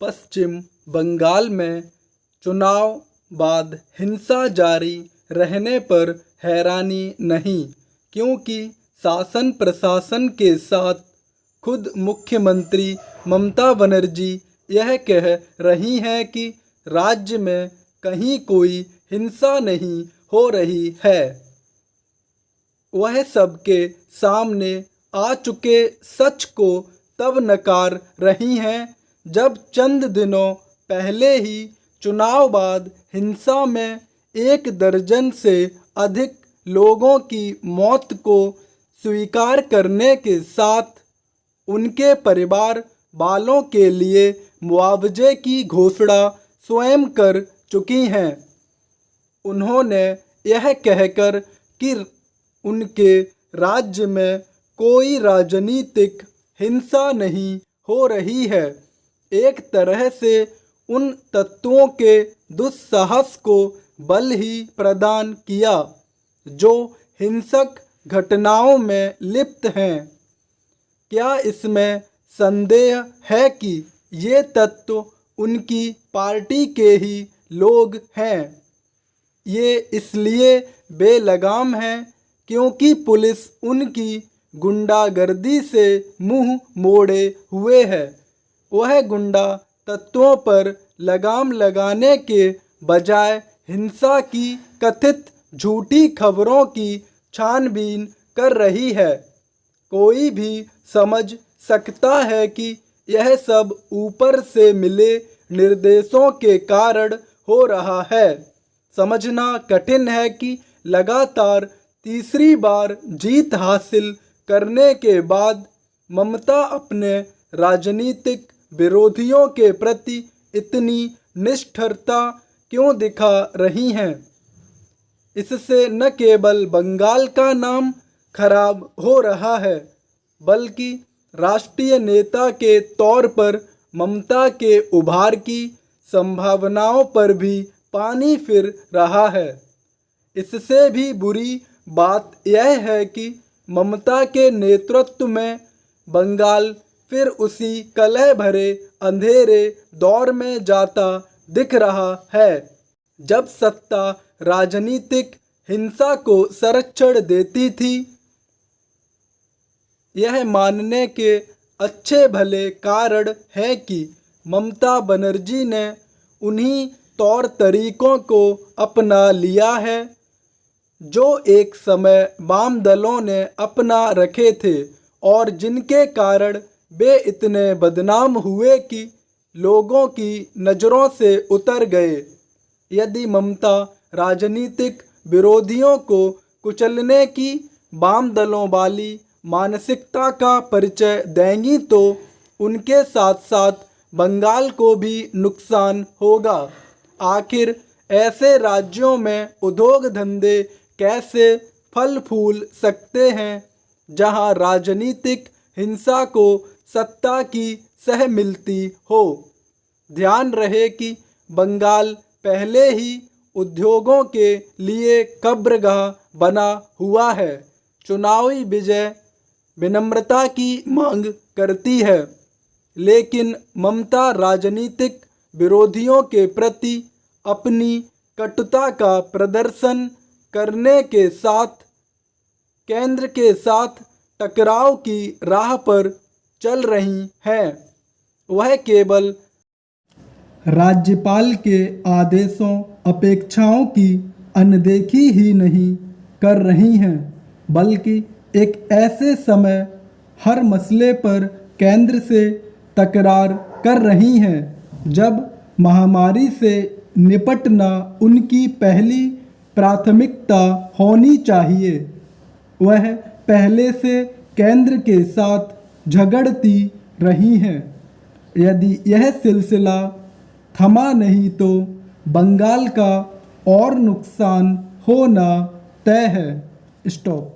पश्चिम बंगाल में चुनाव बाद हिंसा जारी रहने पर हैरानी नहीं, क्योंकि शासन प्रशासन के साथ खुद मुख्यमंत्री ममता बनर्जी यह कह रही हैं कि राज्य में कहीं कोई हिंसा नहीं हो रही है। वह सबके सामने आ चुके सच को तब नकार रही हैं जब चंद दिनों पहले ही चुनाव बाद हिंसा में 1 दर्जन से अधिक लोगों की मौत को स्वीकार करने के साथ उनके परिवार वालों के लिए मुआवजे की घोषणा स्वयं कर चुकी हैं। उन्होंने यह कहकर कि उनके राज्य में कोई राजनीतिक हिंसा नहीं हो रही है, एक तरह से उन तत्वों के दुस्साहस को बल ही प्रदान किया जो हिंसक घटनाओं में लिप्त हैं। क्या इसमें संदेह है कि ये तत्व उनकी पार्टी के ही लोग हैं? ये इसलिए बेलगाम हैं क्योंकि पुलिस उनकी गुंडागर्दी से मुंह मोड़े हुए है। वह गुंडा तत्वों पर लगाम लगाने के बजाय हिंसा की कथित झूठी खबरों की छानबीन कर रही है। कोई भी समझ सकता है कि यह सब ऊपर से मिले निर्देशों के कारण हो रहा है। समझना कठिन है कि लगातार तीसरी बार जीत हासिल करने के बाद ममता अपने राजनीतिक विरोधियों के प्रति इतनी निष्ठुरता क्यों दिखा रही हैं। इससे न केवल बंगाल का नाम खराब हो रहा है, बल्कि राष्ट्रीय नेता के तौर पर ममता के उभार की संभावनाओं पर भी पानी फिर रहा है। इससे भी बुरी बात यह है कि ममता के नेतृत्व में बंगाल फिर उसी कलह भरे अंधेरे दौर में जाता दिख रहा है, जब सत्ता राजनीतिक हिंसा को संरक्षण देती थी। यह मानने के अच्छे भले कारण है कि ममता बनर्जी ने उन्हीं तौर तरीकों को अपना लिया है जो एक समय वाम दलों ने अपना रखे थे और जिनके कारण वे इतने बदनाम हुए कि लोगों की नज़रों से उतर गए। यदि ममता राजनीतिक विरोधियों को कुचलने की वाम दलों वाली मानसिकता का परिचय देंगी तो उनके साथ साथ बंगाल को भी नुकसान होगा। आखिर ऐसे राज्यों में उद्योग धंधे कैसे फल फूल सकते हैं जहां राजनीतिक हिंसा को सत्ता की सह मिलती हो। ध्यान रहे कि बंगाल पहले ही उद्योगों के लिए कब्रगाह बना हुआ है। चुनावी विजय विनम्रता की मांग करती है, लेकिन ममता राजनीतिक विरोधियों के प्रति अपनी कटुता का प्रदर्शन करने के साथ केंद्र के साथ टकराव की राह पर चल रही हैं। वह केवल राज्यपाल के आदेशों अपेक्षाओं की अनदेखी ही नहीं कर रही हैं, बल्कि एक ऐसे समय हर मसले पर केंद्र से तकरार कर रही हैं जब महामारी से निपटना उनकी पहली प्राथमिकता होनी चाहिए। वह पहले से केंद्र के साथ झगड़ती रही हैं। यदि यह सिलसिला थमा नहीं तो बंगाल का और नुकसान होना तय है। स्टॉप।